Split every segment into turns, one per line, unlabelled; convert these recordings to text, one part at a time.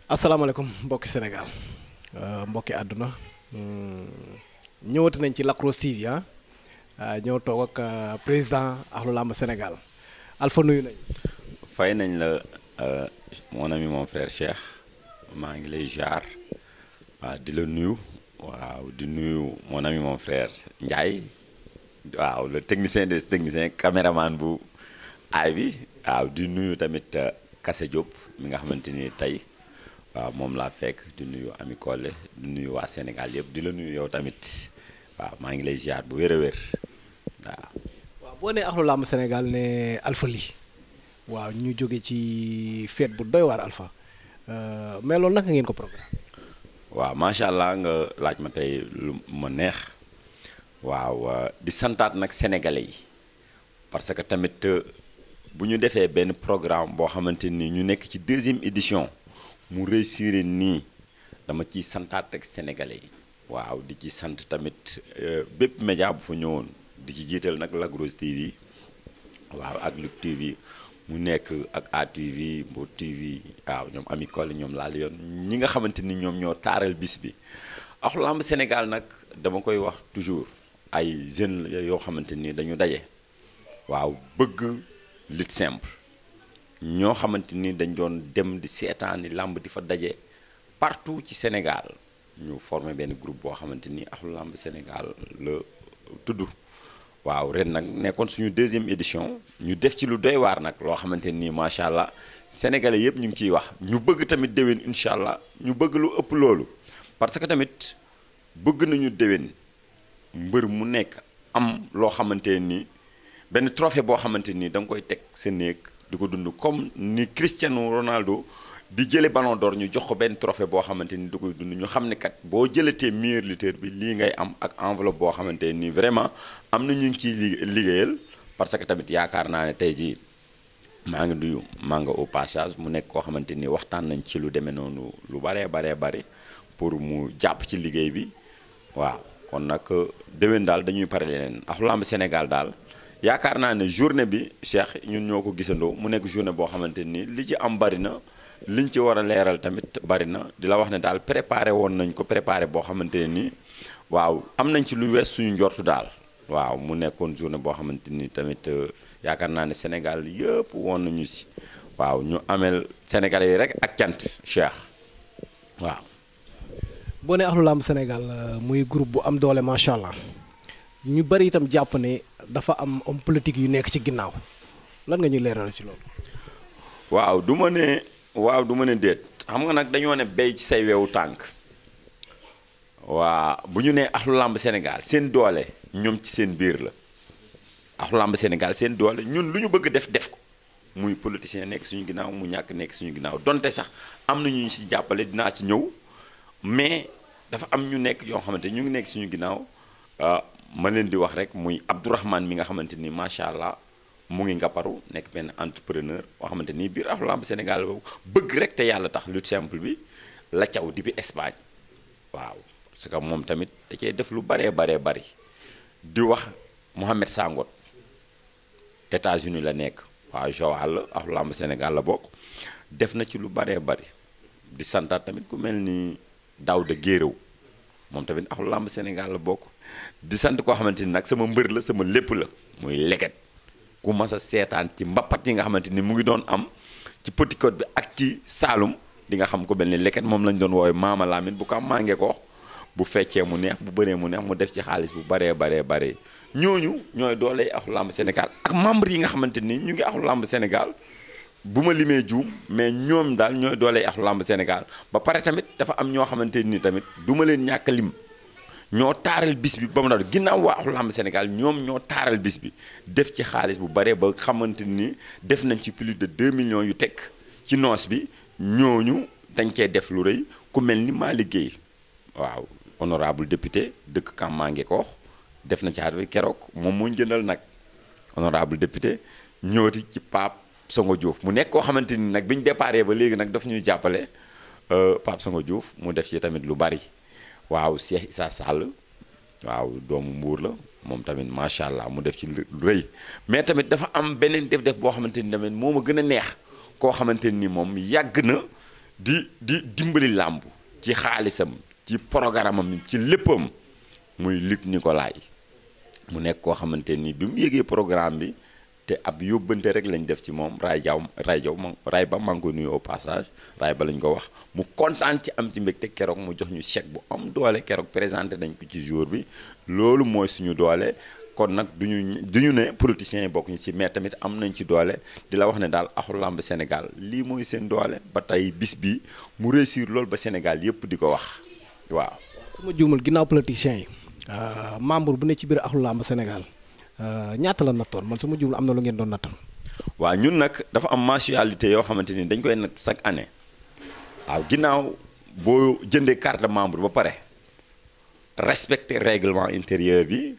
asalaamaaleykum mbokki Sénégal mbokki àdduna ñëwati nañ ci Lac Rose TV ñëw toog ak président Ahlou Lamb Sénégal Alpha nuyu nañ.
fay nañ la mon ami mon frère Cheikh maa ngi lay jaar waaw di la nuyu waaw di nuyu mon ami mon frère Ndiaye waaw le technicien des techniciens caméraman bu aay bi waaw di nuyu tamit Kassé Diop mi nga xamante ni tey. waaw moom laa fekk di nuyu Ami Collé di nuyu waa Sénégal yëpp di la nuyu yow tamit waaw maa ngi lay ziar bu wér a wér waaw.
waaw boo nee Ahlou Lamb Sénégal ne Alpha Ly waaw ñu jóge ci fête bu doy waar Alpha mais loolu naka ngeen ko programme.
waaw macha allah nga laaj ma tey lu ma neex waaw di santaat nag sénégalais yi parce que tamit bu ñu defee benn programme boo xamante ni ñu nekk ci 2e édition. mu réussir nii dama ciy santaat ak sénégalais yi waaw di ci sant tamit bépp média bu fa ñëwoon di ci jiital nag Lac Rose TV waaw ak Lutte TV mu nekk ak ATV Mbour TV waaw ñoom Ami Collé ñoom laal yoon ñi nga xamante ni ñoom ñoo taaral bis bi. Ahlou Lamb Sénégal nag dama koy wax toujours ay jeunes yoo xamante ni dañu daje waaw bëgg lutte simple. ñoo xamante ni dañ doon dem di seetaani làmb di fa daje partout ci Sénégal ñu formé benn groupe boo xamante ni Ahlou Lamb Sénégal la tudd waaw ren nag nekkoon suñu 2e édition ñu def ci lu doy waar nag loo xamante ni macha allah sénégalais yëpp ñu ngi ciy wax ñu bëgg tamit déwén incha allah ñu bëgg lu ëpp loolu parce que tamit bëgg nañu déwén mbër mu nekk am loo xamante ni benn trophée boo xamante ni da nga koy teg sa néeg di ko dund comme ni Cristiano Ronaldo di jële ballon d'or ñu jox ko benn trophée boo xamante ni da koy dund ñu xam ne kat boo jëlatee meilleur lutteur bi lii ngay am ak enveloppe boo xamante ni vraiment am na ñu ngi ciy liggéeyal parce que tamit yaakaar naa ne tey jii maa ngi nuyu Manga au passage mu nekk koo xamante ni waxtaan nañ ci lu demee noonu lu baree bari pour mu jàpp ci liggéey bi waaw kon nag déwén daal dañuy pare leneen Ahlou Lamb Sénégal daal. yaakaar naa ne journée bi Cheikh ñun ñoo ko gisandoo mu nekk journée boo xamante ni li ci am bari na liñ ci war a leeral tamit bari na di la wax ne daal préparé woon nañ ko préparé boo xamante ne ni waaw am nañ ci lu wees suñu njortu daal waaw mu nekkoon journée boo xamante ni tamit yaakaar naa ne Sénégal yëpp woon nañu si waaw ñu ameel Sénégalais yi rek ak cant Cheikh waaw.
boo nee Ahlou Lamb Sénégal muy groupe bu am doole macha allah ñu bari itam jàpp ne. dafa am homme politique yu nekk ci ginnaaw lan nga ñuy leeral ci loolu.
waaw du ma ne déet xam nga nag dañoo ne béy ci say wewu tànk waa bu ñu nee Ahlou Lamb Sénégal seen doole ñoom ci seen biir la Ahlou Lamb Sénégal seen doole ñun lu ñu bëgg def ko muy politicien nekk suñu ginnaaw mu ñàkk nekk suñu ginnaaw donte sax am na ñu ci jàppale dinaa ci ñëw mais dafa am ñu nekk yoo xamante ñu ngi nekk suñu ginnaaw. ma leen di wax rek muy Abdourahmane mi nga xamante ni macha allah mu ngi ngapparu nekk benn entrepreneur boo xamante ni biir Ahlou Lamb Sénégal boobu bëgg rek te yàlla tax lutte simple bi la caw di bi Espagne waaw parce que moom tamit da cee def lu bari di wax Mohamed Sangot États-Unis la nekk waaw Joal Ahlou Lamb Sénégal la bokk def na ci lu bari di santaat tamit ku mel ni Daouda Guéréw moom tamit Ahlou Lamb Sénégal la bokk. di sant koo xamante ni nag sama mbër la sama lépp la muy Leket ku mas a seetaan ci mbappat yi nga xamante ni mu ngi doon am ci Petite Côte bi ak ci Saalum di nga xam ko mel ni Leket moom lañ doon woowee Maama Lamine bu ko am màngee ko bu feccee mu neex bu bëree mu neex mu def ci xaalis bu baree ñooñu ñooy dooley Ahlou Lamb Sénégal ak membre yi nga xamante ni ñu ngi Ahlou Lamb Sénégal bu ma limee juum mais ñoom daal ñooy dooley Ahlou Lamb Sénégal ba pare tamit dafa am ñoo xamante ni tamit du ma leen ñàkk lim. ñoo taaral bis bi ba mu daal ginnaaw waa Ahlou Lamb Sénégal ñoom ñoo taaral bis bi def ci xaalis bu bare ba xamante ni def nañ ci plus de 2 millions yu teg ci noos bi ñooñu dañ cee def lu rëy ku mel ni maa liggéey waaw honorable député dëkk Kam maa ngi ko wax def na ci xaalis bi keroog moom moo jëndal nag honorable député ñooti ci Pape Songo Diouf mu nekk koo xamante ni nag bi ñu déparé ba léegi nag daf ñuy jàppale Pape Songo Diouf mu def ci tamit lu bari. waaw Cheikh Issa Sall waaw doomu Mbuur la moom tamit macha allah mu def ci lu rëy mais tamit dafa am beneen def boo xamante ni tamit moo ma gën a neex koo xamante ni moom yàgg na di dimbali làmb ci xaalisam ci programme am ci léppam muy Luc Nicolaï mu nekk koo xamante ni bi mu yëgee programme bi te ab yóbbante rek lañ def ci moom raay ba maa ngi ko nuyu au passage raay ba lañ ko wax mu kontaan ci am ci mbégte keroog mu jox ñu chèque bu am doole keroog présenté nañ ko ci jour bi loolu mooy suñu doole kon nag duñu ne politiciens yi bokk ñu ci mais tamit am nañ ci doole di la wax ne daal axlu làmb Sénégal lii mooy seen doole ba tey bis bi mu réussir loolu ba Sénégal yépp di ko wax waaw.
su ma juumul ginnaaw politiciens yi membre bu ne ci biir axlu làmb Sénégal ñaata la nattoon man su ma juumul am na lu ngeen doon nattal.
waaw ñun nag dafa am mensualité yoo xamante ni dañ koy natt chaque année waaw ginnaaw boo jëndee carte de membre ba pare respecter règlement intérieur bi.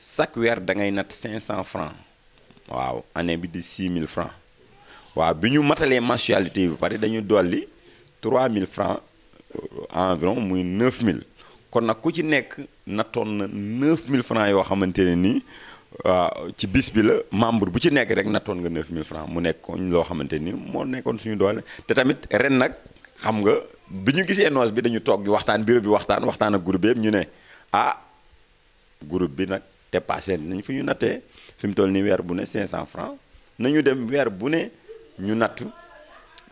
chaque weer da ngay natt 500 francs waaw année bi di 6000 francs waaw bi ñu matalee mensualité bi pare dañu dolli 3000 francs environ muy 9000 kon nag ku ci nekk nattoon na 9000 francs yoo xamante ne nii ci bis bi la membre bu ci nekk rek nattoon nga 9000 francs mu nekkoon loo xamante ni moo nekkoon suñu doole te tamit ren nag xam nga bi ñu gisee noos bi dañu toog di waxtaan bureau bi waxtaan ak groupe yëpp ñu ne groupe bi nag dépassé nañ fu ñu nattee fi mu toll nii weer bu ne 500 francs nañu dem weer bu ne ñu natt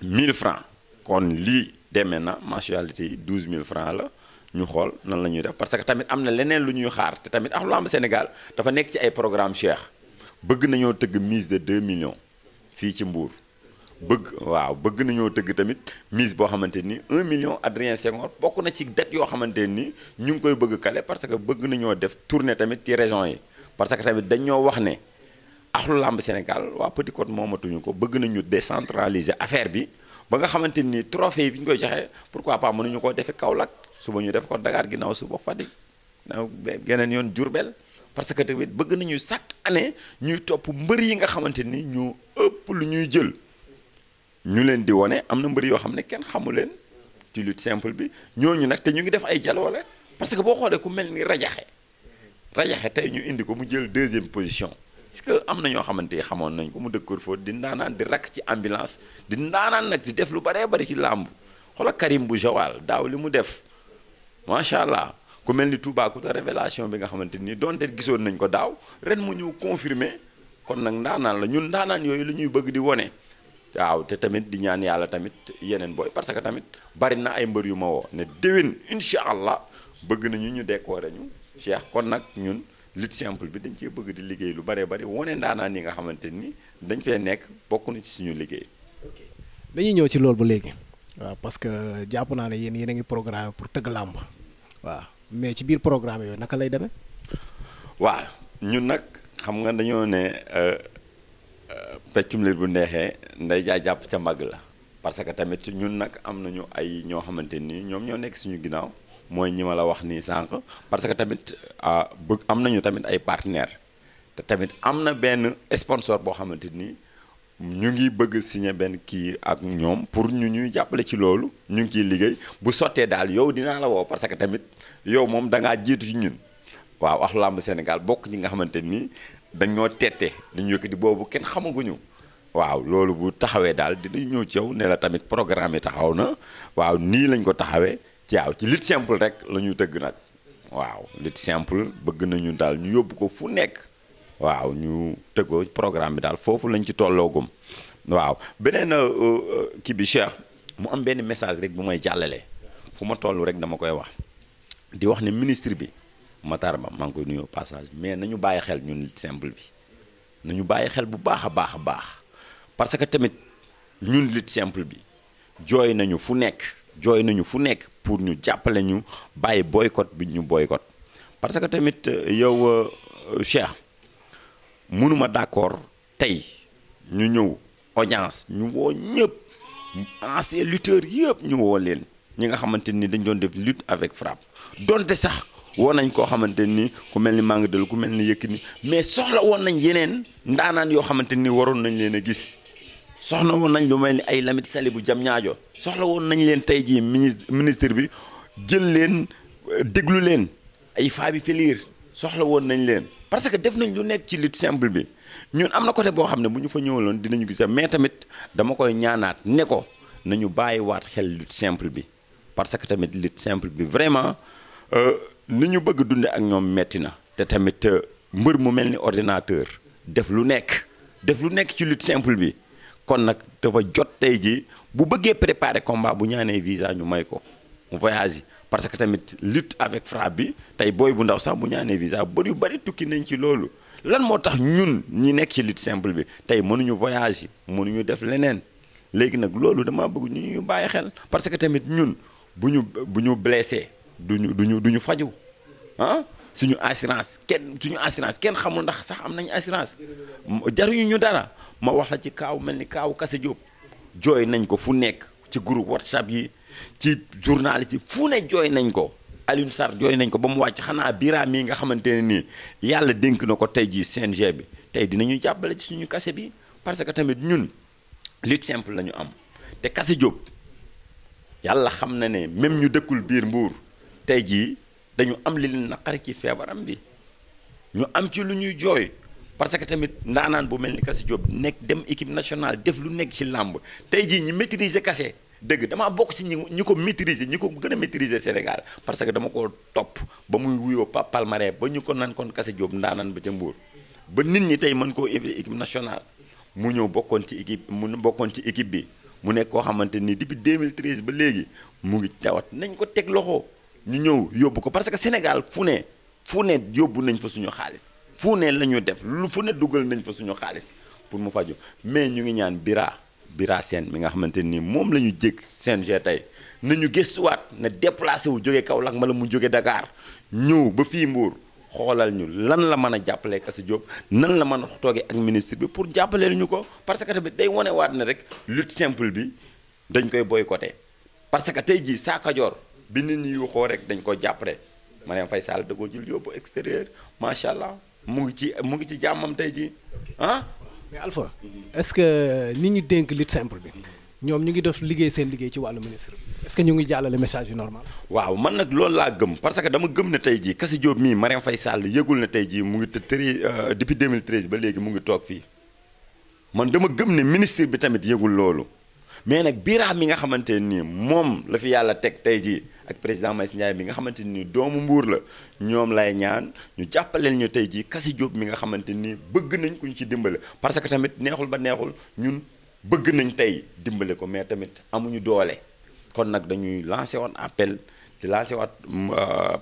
1000 francs kon lii demee na mensualité yi 12000 francs la ñu xool nan la ñuy def parce que tamit am na leneen lu ñuy xaar te tamit axlu làmb Sénégal dafa nekk ci ay programme Cheikh bëgg nañoo tëgg mise de 2 millions fii ci Mbour bëgg nañoo tëgg tamit mise boo xamante ni 1 million Adrien Senghor bokk na ci date yoo xamante ni ñu ngi koy bëgg kale parce que bëgg nañoo def tournée tamit ci région yi parce que tamit dañoo wax ne axlu làmb Sénégal waa Petite Côte moomatuñu ko bëgg nañu décentraliser affaire bi ba nga xamante ni trophée yi fi ñu koy joxe pourquoi pas mënuñu koo defee Kaolack suba ñu def ko Dakar ginnaaw suba Fatick geneen yoon Diourbel parce que tamit bëgg nañu chaque année ñuy topp mbër yi nga xamante ni ñu ëpp lu ñuy jël ñu leen di wone am na mbër yoo xam ne kenn xamu leen ci lutte simple bi ñooñu nag te ñu ngi def ay jaloole parce que boo xoolee ku mel ni rajaxe tey ñu indi ko mu jël 2e position parce que am na ñoo xamante ni xamoon nañ ko mu dëkkoor foofu di ndaanaan di rakk ci ambulance di ndaanaan nag di def lu baree bari ci làmb xoolal Karim bu Joal daaw li mu def macha allah ku mel ni Toubacouta révélation bi nga xamante ni donte gisoon nañ ko daaw ren mu ñëw confirmer kon nag ndaanaan la ñun ndaanaan yooyu la ñuy bëgg di wone waaw te tamit di ñaan yàlla tamit yeneen booy parce que tamit bari na ay mbër yu ma woo ne déwén incha allah bëgg nañu ñu décorer ñu Cheikh kon nag ñun lutte simple bi dañ cee bëgg di liggéey lu baree bari wane ndaanaan yi nga xamante ni dañ fee nekk bokk na ci suñu liggéey.
dañuy ñëw ci loolu ba léegi. waaw parce que jàpp naa ne yéen a ngi programme pour tëgg làmb waaw mais ci biir programme yooyu naka lay demee.
waaw ñun nag xam nga dañoo ne. peccum liir bu neexee nday jaay jàpp ca mbagg la parce que tamit ñun nag am nañu ay ñoo xamante ni ñoom ñoo nekk suñu ginnaaw mooy ñi ma la wax nii sànq parce que tamit bëgg am nañu tamit ay partenaires te tamit am na benn sponsor boo xamante ni ñu ngi bëgg signer benn kii ak ñoom pour ñu ñuy jàppale ci loolu ñu ngi ciy liggéey bu sottee daal yow dinaa la woo parce que tamit yow moom da ngaa jiitu ci ñun waaw axlu làmb Sénégal bokk ñi nga xamante ni dañoo tette dañu yëkkati boobu kenn xamaguñu waaw loolu bu taxawee daal dinañ ñëw ci yow ne la tamit programme yi taxaw na waaw nii lañ ko taxawee waaw ci lutte simple rek la ñu tëgg nag waaw lutte simple bëgg nañu daal ñu yóbbu ko fu nekk waaw ñu tëggoo programme bi daal foofu lañ ci tolloogum waaw beneen kii bi Cheikh mu am benn message rek bu may jàllale fu ma toll rek dama koy wax di wax ne ministre bi Matar Ba maa ngi koy nuyoo passage mais nañu bàyyi xel ñun lutte simple bi nañu bàyyi xel bu baax a baax parce que tamit ñun lutte simple bi jooy nañu fu nekk pour ñu jàppale ñu bàyyi boycott bi ñu boycott parce que tamit yow Cheikh mënuma d'accord tey ñu ñëw audience ñu woo ñëpp anciens lutteurs yëpp ñu woo leen ñi nga xamante ni dañ doon def lutte avec frappe donte sax woon nañ koo xamante ni ku mel ni Manga Del ku mel ni Yékini mais soxla woon nañ yeneen ndaanaan yoo xamante ni waroon nañ leen a gis soxla woon nañ lu mel ni ay Lamine Sali bu jam ñaajo soxla woon nañ leen tey jii ministre bi jël leen déglu leen ay Fabi Félir soxla woon nañ leen parce que def nañ lu nekk ci lutte simple bi ñun am na côté boo xam ne bu ñu fa ñëwaloon dinañu gis mais tamit dama koy ñaanaat ne ko nañu bàyyiwaat xel lutte simple bi parce que tamit lutte simple bi vraiment ni ñu bëgg dunde ak ñoom metti na te tamit mbër mu mel ni ordinateur def lu nekk ci lutte simple bi kon nag dafa jot tey ji bu bëggee préparer combat bu ñaanee visa ñu may ko mu voyage parce que tamit lutte avec frappe bi tey booy bu ndaw sax bu ñaanee visa bër yu bari tukki nañ ci loolu lan moo tax ñun ñi nekk ci lutte simple bi tey mënuñu voyage mënuñu def leneen léegi nag loolu dama bëgg ñu bàyyi xel parce que tamit ñun bu ñu blessé duñu faju ah suñu assurance kenn xamul ndax sax am nañu assurance jaruñu ñu dara ma wax la ci kaaw mel ni kaaw Kassé Diop jooy nañ ko fu nekk ci groupe WhatsApp yi ci journaliste yi fu ne jooy nañ ko Alioune Sarr jooy nañ ko ba mu wàcc xanaa Bira mii nga xamante ne nii yàlla dénk na ko tey jii CNG bi tey dinañu jàppale ci suñu Kassé bi parce que tamit ñun lutte simple la ñu am te Kassé Diop yàlla xam na ne même ñu dëkkul biir Mbour tey jii dañu am li leen naqari ci feebaram bi ñu am ci lu ñuy jooy parce que tamit ndaanaan bu mel ni Kassé Diop nekk dem équipe nationale def lu nekk ci làmb tey jii ñi maîtriser Kassé dëgg damaa bokk si ñi ko maîtriser ñi ko gën a maîtriser Sénégal parce que dama ko topp ba muy wuyoo palmarès ba ñu ko nan kon Kassé Diop ndaanaan ba ca Mbour ba nit ñi tey mën koo invité équipe nationale mu ñëw bokkoon ci équipe bi mu nekk koo xamante ni depuis 2013 ba léegi mu ngi tawat nañ ko teg loxo ñu ñëw yóbbu ko parce que Sénégal fu ne yóbbu nañ fa suñu xaalis fu ne la ñu def fu ne dugal nañ fa suñu xaalis pour mu faju mais ñu ngi ñaan Bira Sène mi nga xamante ni moom la ñu jég CNG tey nañu gëstuwaat na déplacé wu jóge Kaolack wala mu jóge Dakar ñëw ba fii Mbour xoolal ñu lan la mën a jàppalee Kassé Diop nan la mën a toogee ak ministre bi pour jàppaleel ñu ko parce que tamit day wane waat ne rek lutte simple bi dañ koy boycotté parce que tey jii saa Kajoor bi nit ñi yu xoo rek dañ ko jàppale Marième Faye Sall da koo jël yóbbu extérieur macha allah mu ngi ci jàmmam tey jii ah.
mais Alpha est-ce que nit ñu dénk lutte simple bi ñoom ñu ngi def seen liggéey ci wàllu ministre bi est-ce que ñu ngi jàllale message yu normal. waaw
man nag loolu laa gëm parce que dama gëm ne tey jii Kassé Diop mii Marième Faye Sall yëgul na tey jii mu ngi depuis 2013 ba léegi mu ngi toog fii man dama gëm ne ministre bi tamit yëgul loolu mais nag Bira mi nga xamante nii moom la fi yàlla teg tey jii ak président Maïssa Ndiaye mi nga xamante ni doomu Mbour la ñoom lay ñaan ñu jàppaleel ñu tey jii Kassé Diop mi nga xamante ni bëgg nañ ku ñu ci dimbale parce que tamit neexul ba neexul ñun bëgg nañ tey dimbale ko mais tamit amuñu doole kon nag dañuy lancé woon appel di lancé waat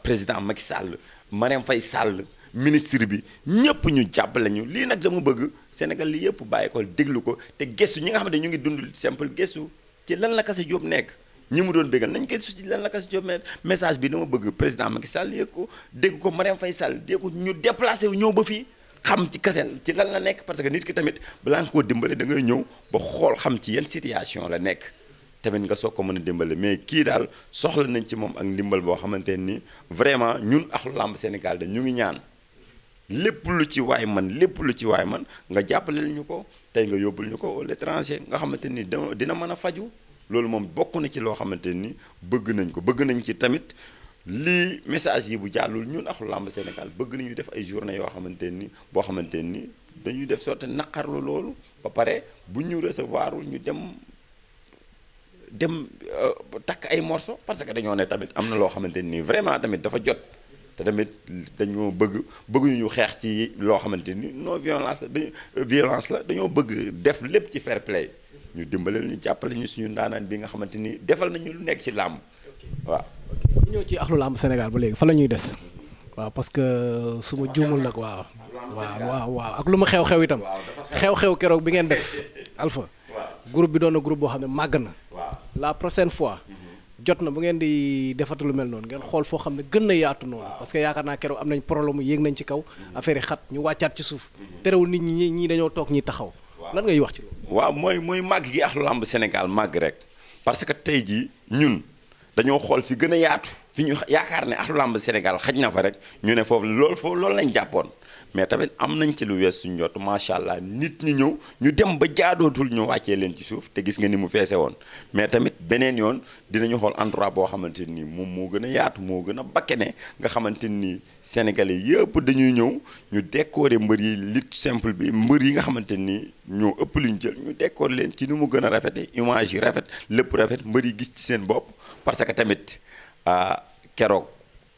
président Macky Sall Marième Faye Sall ministre bi ñëpp ñu jàppale ñu lii nag dama bëgg Sénégal li yëpp bàyyi ko déglu ko te gëstu ñi nga xamante ñu ngi dund simple gëstu ci lan la Kassé Diop nekk ñi mu doon bégal nañ gëstu ci lan la Kassé Diop message bi dama bëgg président Macky Sall yëg ko dégg ko Marième Faye Sall dégg ko ñu déplacé wu ñëw ba fii xam ci Kassé ci lan la nekk parce que nit ki tamit balaa nga koo dimbale da ngay ñëw ba xool xam ci yan situation la nekk tamit nga soog ko mën a dimbale mais kii daal soxla nañ ci moom ak ndimbal boo xamante ni vraiment ñun axlu làmb Sénégal da ñu ngi ñaan lépp lu ci waay man nga jàppaleel ñu ko tey nga yóbbul ñu ko à l'étranger nga xamante ni dina mën a faju loolu moom bokk na ci loo xamante ni bëgg nañ ci tamit lii message yi bu jàllul ñun axlu làmb Sénégal bëgg nañu def ay journée yoo xamante ni boo xamante ni dañuy def sorte naqarlu loolu ba pare bu ñu recevoirul ñu dem takk ay morceaux parce que dañoo ne tamit am na loo xamante ni vraiment tamit dafa jot te tamit dañoo bëgguñu ñu xeex ci loo xamante ni non violence la dañoo bëgg def lépp ci fair play ñu dimbale ñu jàppale ñu suñu ndaanaan bi nga xamante ni defal nañu lu nekk ci làmb waaw.
ñu ñëw ci axlu làmb Sénégal ba léegi fa la ñuy des waaw parce que su ma juumul nag waaw ak lu ma xew-xew itam xew-xew keroog bi ngeen def Alpha groupe bi doon na groupe boo xam ne màgg na la prochaine fois jot na bu ngeen di defatu lu mel noonu ngeen xool foo xam ne gën na yaatu noonu parce que yaakaar naa keroog am nañ problème yéeg nañ ci kaw affaire yi xat ñu wàccaat ci suuf terewul nit ñi dañoo toog ñi taxaw lan ngay wax ci loolu.
waaw mooy màgg gi axlu làmb Sénégal màgg rek parce que tey jii ñun dañoo xool fi gën a yaatu fi ñu yaakaar ne axlu làmb Sénégal xaj na fa rek ñu ne foofu loolu lañ jàppoon mais tamit am nañ ci lu wees suñ jot macha allah nit ñi ñëw ñu dem ba jaadootul ñu wàccee leen ci suuf te gis nga ni mu feese woon mais tamit beneen yoon dinañu xool endroit boo xamante ni moom moo gën a yaatu moo gën a bakkene nga xamante ni sénégalais yëpp dañuy ñëw ñu décorer mbër yi lutte simple bi mbër yi nga xamante ni ñoo ëpp lu ñu jël ñu décorer leen ci ni mu gën a rafete image yi rafet lépp rafet mbër yi gis ci seen bopp parce que tamit keroog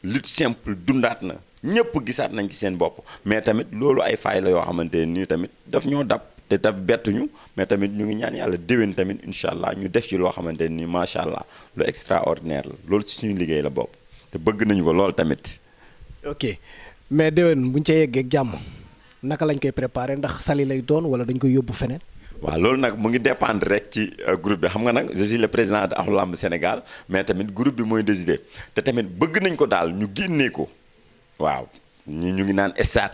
lutte simple dundaat na ñëpp gisaat nañ ci seen bopp mais tamit loolu ay faay la yoo xamante nii tamit daf ñoo dab te daf bettuñu mais tamit ñu ngi ñaan yàlla déwén tamit incha allah ñu def ci loo xamante nii macha allah lu extraordinaire la loolu ci suñu liggéey la bopp te bëgg nañu ko loolu tamit.
ok mais déwén buñ ca yeggee jàmm naka lañ koy préparer ndax sali lay doon wala dañ koy yóbbu feneen.
waaw loolu nag mu ngi dépendre rek ci groupe bi xam nga nag je suis le président de Ahlou Lamb Sénégal mais tamit groupe bi mooy décider te tamit bëgg nañ ko daal ñu génnee ko waaw ñii ñu ngi naan stade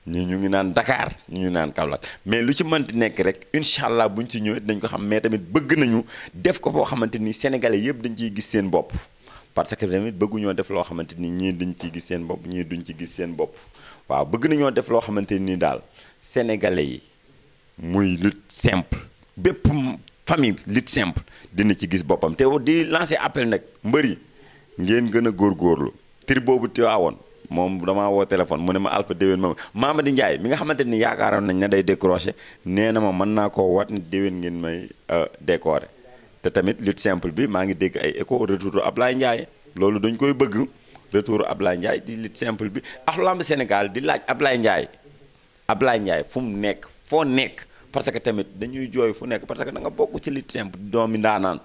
ñii ñu ngi naan Dakar ñii ñu naan Kaolack mais lu ci mënti nekk rek incha allah buñ ci ñëwee dañ ko xam mais tamit bëgg nañu def ko foo xamante ni sénégalais yëpp dañ ciy gis seen bopp parce que tamit bëgguñoo def loo xamante ni ñii duñ ciy gis seen bopp ñii duñ ci gis seen bopp waaw bëgg nañoo def loo xamante ni daal sénégalais yi. muy lutte simple bépp famille lutte simple dina ci gis boppam te di lancer appel nag mbër yi ngeen gën a góorgóorlu tri boobu Tiwaawoon moom damaa woo téléphone mu ne ma Alpha déwén ma Mamady Ndiaye mi nga xamante ni yaakaaroon nañ ne day décroché nee na ma mën naa koo wat ni déwén ngeen may décorer te tamit lutte simple bi maa ngi dégg ay écho retour Ablaye Ndiaye loolu dañ koy bëgg retour Ablaye Ndiaye di lutte simple bi Ahlou Lamb Sénégal di laaj Ablaye Ndiaye fu mu nekk foo nekk parce que tamit dañuy jooy fu nekk parce que da nga bokk ci lutte simple doomi ndaanaan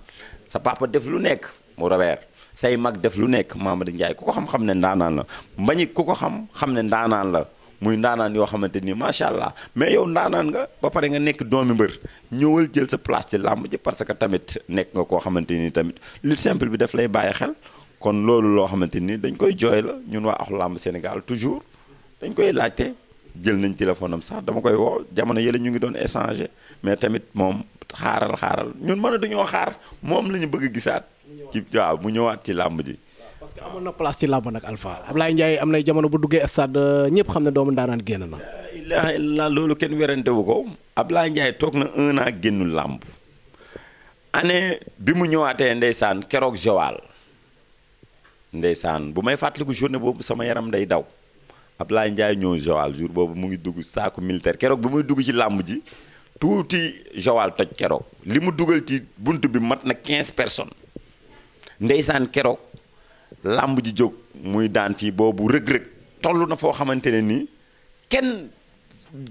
sa papa def lu nekk mu raweer say mag def lu nekk Mamady Ndiaye ku ko xam-xam ne ndaanaan la Mbagnick ku ko xam ne ndaanaan la muy ndaanaan yoo xamante ni macha allah mais yow ndaanaan nga ba pare nga nekk doomi mbër ñëwal jël sa place ci làmb ji parce que tamit nekk nga koo xamante ni tamit lutte simple bi daf lay bàyyi xel kon loolu loo xamante ni dañ koy jooy la ñun waa Ahlou Lamb Sénégal toujours dañ koy laajte jël nañ téléphone am sax dama koy woo jamono yële ñu ngi doon échanger mais tamit moom xaaral ñun mën a duñoo xaar moom la ñu bëgg a gisaat ci waaw mu ñëwaat ci làmb ji.
parce que amoon na place ci làmb nag Alpha Ablaye Ndiaye am nay jamono bu duggee stade ñëpp xam ne doomu ndaanaan génn na.
ilaaha illallaah loolu kenn werante wu ko Ablaye Ndiaye toog na 1 an génnul làmb année bi mu ñëwaatee ndeysaan keroog Joal ndeysaan bu may fàttaliku journée boobu sama yaram day daw. Ablaye Ndiaye ñëw Joal jour boobu mu ngi dugg saaku militaire keroog bi muy dugg ci làmb ji tuuti Joal toj keroog li mu dugal ci bunt bi mat na 15 personnes ndeysaan keroog làmb ji jóg muy daan fii boobu rëg-rëg toll na foo xamante ne nii kenn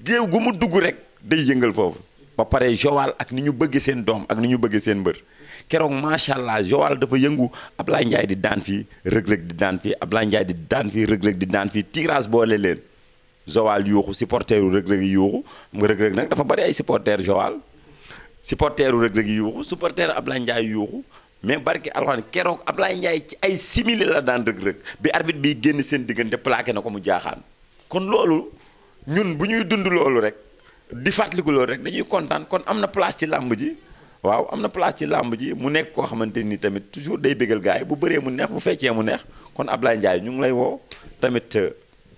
géew gu mu dugg rek day yëngal foofu ba pare Joal ak ni ñu bëgg seen doom ak ni ñu bëgg seen mbër keroog macha allah Joal dafa yëngu Ablaye Ndiaye di daan fii rëg-rëg di daan fii Ablaye Ndiaye di daan fii rëg-rëg di daan fii tirage boole leen Joal yuuxu supporteru rëg-rëg yi yuuxu rëg-rëg nag dafa bari ay supporter Joal supporteru rëg-rëg yi yuuxu supporteru Ablaye Ndiaye yuuxu mais barki alxuraan keroog Ablaye Ndiaye ci ay simili la daan rëg-rëg bi arbitre bi génn seen diggante plaqué na ko mu jaaxaan kon loolu ñun bu ñuy dund loolu rek di fàttaliku loolu rek dañuy kontaan kon am na place ci làmb ji waaw am na place ci làmb ji mu nekk koo xamante ni tamit toujours day bégal gars yi bu bëree mu neex bu feccee mu neex kon Ablaye Ndiaye ñu ngi lay woo tamit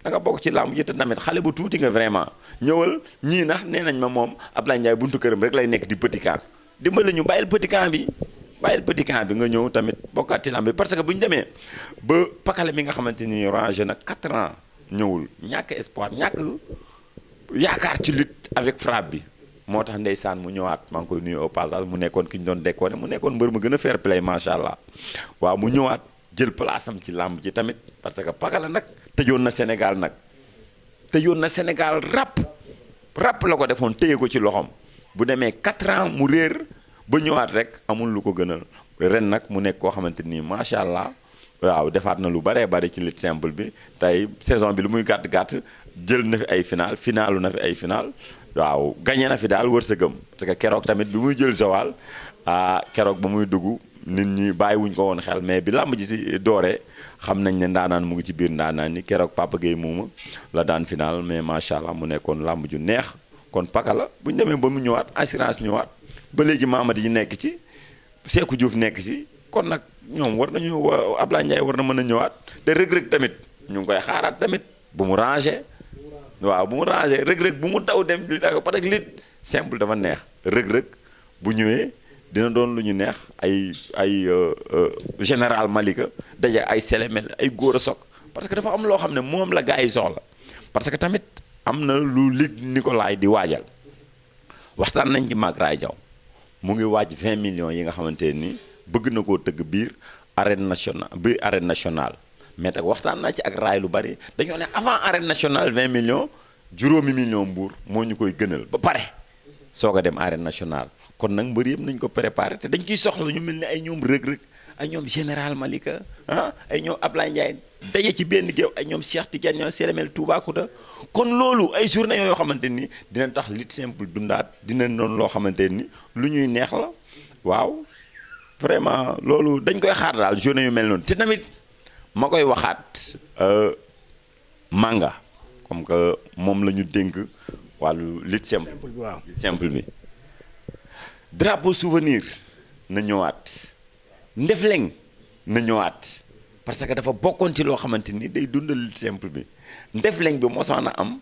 da nga bokk ci làmb ji te tamit xale bu tuuti nga vraiment ñëwal ñii nax nee nañ ma moom Ablaye Ndiaye buntu këram rek lay nekk di petit camp dimbali ñu bàyyil petit camp bi nga ñëw tamit bokkaat ci làmb bi parce que bu ñu demee ba pakale mi nga xamante ni rangé na 4 ans ñëwul ñàkk espoir ñàkk yaakaar ci lutte avec frappe bi moo tax ndeysaan mu ñëwaat maa ngi koy nuyu au passage mu nekkoon ki ñu doon décorer mu nekkoon mbër mu gën a fair play macha allah waaw mu ñëwaat jël place am ci làmb ji tamit parce que pakala nag tëjoon na Sénégal rap la ko defoon téye ko ci loxoom bu demee 4 ans mu réer ba ñëwaat rek amul lu ko gënal ren nag mu nekk koo xamante nii macha allah waaw defaat na lu baree bari ci lutte simple bi tey saison bi lu muy gàtt jël na fi ay finalu na fi ay final waaw gagné na fi daal wërsëgam parce que keroog tamit bi muy jël Joal keroog ba muy dugg nit ñi bàyyiwuñ ko woon xel mais bi làmb ji si dooree xam nañ ne ndaanaan mu ngi ci biir ndaanaan ni keroog Papa Gueye muuma la daan final mais macha allah mu nekkoon làmb ju neex kon paka la bu ñu demee ba mu ñëwaat assurance ñëwaat ba léegi Mamady yi nekk ci Sékou Diouf nekk ci kon nag ñoom war nañu Ablaye Ndiaye war na mën a ñëwaat te rëg-rëg tamit ñu ngi koy xaaraat tamit bu mu rangé waaw bu mu rangé rëg-rëg bu mu daw dem li parce que lit simple dafa neex rëg-rëg bu ñëwee dina doon lu ñu neex ay général Malika daje ay Sélémel ay góor a sok parce que dafa am loo xam ne moom la gars yi soxla parce que tamit am na lu Luc Nicolaï di waajal waxtaan nañ ci mag Raay Jaw mu ngi waaj 20 millions yi nga xamante ni bëgg na koo tëgg biir arène nationale mais tak waxtaan naa ci ak Raay lu bari dañoo ne avant arène nationale 20 millions juróomi millions Mbour moo ñu koy gënal ba pare soog a dem arène nationale kon nag mbër yëpp nañ ko préparé te dañ ciy soxla ñu mel ni ay ñoom rëg-rëg ay ñoom général Malika ay ñoom Ablaye Ndiaye daje ci benn géew ay ñoom Cheikh Tidiane ñoom Sélémel Toubacouta kon loolu ay journée yoo xamante ni dina tax lutte simple dundaat dina noonu loo xamante ni lu ñuy neex la waaw vraiment loolu dañ koy xaar daal journée yu mel noonu te tamit ma koy waxaat Manga comme que moom la ñu dénk wàllu lutte simple
waaw
lutte simple bi drapeau souvenir na ñëwaat Ndefleng na ñëwaat parce que dafa bokkoon ci loo xamante ni day dundal lutte simple bi Ndefleng bi mosaan a am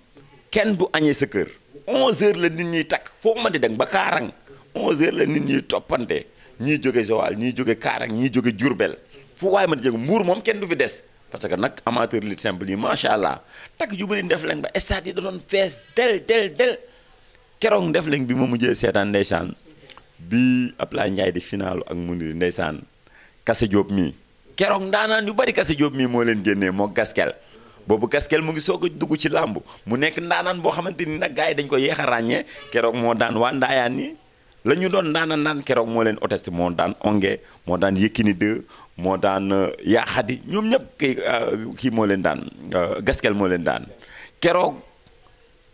kenn du añee sa kër 11h la nit ñiy takk foo ma di dem ba Kaarang 11h la nit ñiy toppante ñiy jóge Joal ñiy jóge Kaarang ñiy jóge Diourbel fu waaye ma di jóge Mbuur moom kenn du fi des parce que nag amateur lutte simple yi macha allah takk ju bëri Ndefleng ba stade yi da doon fees del keroog Ndefleng bi ma mujjee seetaan ndeysaan bi Ablaye Ndiaye di finalu ak Mounir ndeysaan Kase Diop mii keroog ndaanaan yu bari Kase Diop mii moo leen génnee moo gaskel boobu gaskel mu ngi soog a dugg ci làmb mu nekk ndaanaan boo xamante ni nag gars yi dañ ko yéex a ràññee keroog moo daan waa ndaayaan ni la ñu doon ndaanaan keroog moo leen oteste moo daan onge moo daan Yékini 2 moo daan yaaxadi ñoom ñëpp kii moo leen daan gaskel moo leen daan keroog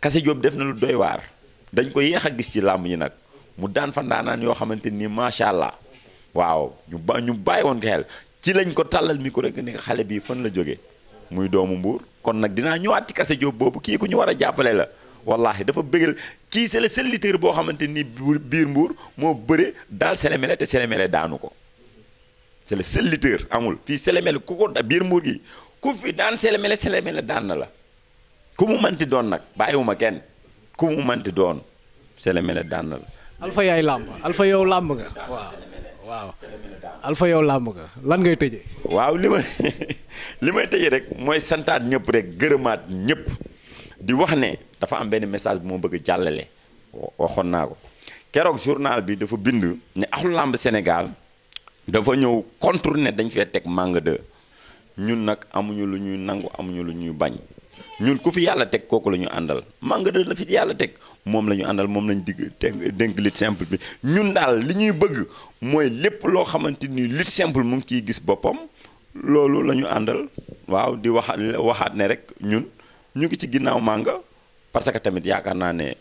Kase Diop def na lu doy waar dañ ko yéex a gis ci làmb yi nag mu daan fa ndaanaan yoo xamante ni macha allah waaw ñu bàyyi woon ko xel ci lañ ko tàllal micro rek ni xale bi fan la jógee muy doomu Mbuur kon nag dinaa ñëwaat ci Kase Diop boobu kii ku ñu war a jàppale la wallahi dafa bëggal kii c'est le seul lutteur boo xamante ni biir Mbuur moo bëre daal Sélémélé te Sélémélé daanu ko c'est le seul lutteur amul fii Sélémélé ku ko biir Mbuur gi ku fi daan Sélémélé daan na la ku mu manti doon nag bàyyiwuma kenn ku mu manti doon Sélémélé daan na la.
Alpha yaay làmb Alpha yow làmb nga waaw Alpha yow làmb nga lan ngay tëjee.
waaw li may tëjee rek mooy santaat ñëpp rek gërëmaat ñëpp di wax ne dafa am benn message bu ma bëgg jàllale waxoon naa ko keroog journal bi dafa bind ne axlu làmb Sénégal dafa ñëw contre ne dañ fee teg Manga 2 ñun nag amuñu lu ñuy nangu amuñu lu ñuy bañ ñun ku fi yàlla teg kooku la ñu àndal Manga 2 la fi yàlla teg moom la ñu àndal moom lañ digg dénk lutte simple bi ñun daal li ñuy bëgg mooy lépp loo xamante ni lutte simple mu ngi ciy gis boppam loolu la ñu àndal waaw di waxaat ne rek ñun ñu ngi ci ginnaaw Manga parce que tamit yaakaar naa ne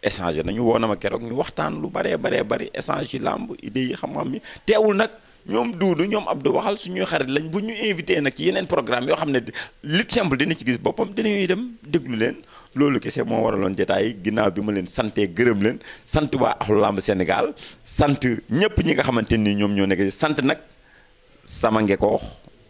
échanger nañu woo na ma keroog ñu waxtaan lu bari échange ci làmb idées yi xam-xam yi teewul nag ñoom Duudu ñoom Abdou waxal suñuy xarit lañ bu ñu invité nag ci yeneen programme yoo xam ne lutte simple dina ci gis boppam dinañuy dem déglu leen loolu kese moo waraloon jotaay ginnaaw bi ma leen santee gërëm leen sant waa axlu làmb Sénégal sant ñëpp ñi nga xamante ni ñoom ñoo nekk sant nag sama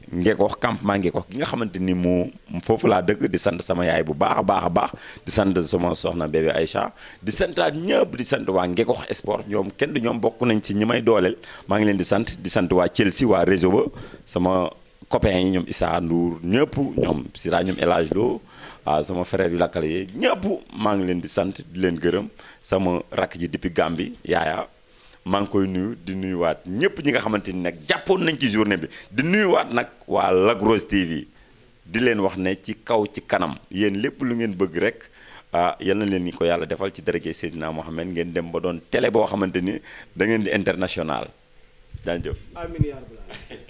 Ngekoox campement Ngekoox gi nga xamante ni mu foofu laa dëkk di sant sama yaay bu baax a baax di sant sama soxna bébé Aïcha di santaat ñëpp di sant waa Ngekoox sport ñoom kenn du ñoom bokk nañ ci ñi may dooleel maa ngi leen di sant waa Chelsea waa réseau ba sama copains yi ñoom Issa Ndour ñëpp ñoom Sira ñoom El Hadj Lo sama frère yu lakkale yi ñëpp maa ngi leen di sant di leen gërëm sama rakk ji depuis Gambie yaaya maa ngi koy nuyu di nuyuwaat ñëpp ñi nga xamante ni nag jàppoon nañ ci journée bi di nuyuwaat nag waa Lac Rose TV di leen wax ne ci kaw ci kanam yéen lépp lu ngeen bëgg rek yal na leen ni ko yàlla defal ci daraja Seydina Mohamed ngeen dem ba doon télé boo xamante ni da ngeen di international jaajëf.
amiin yaa rabbal aalamiin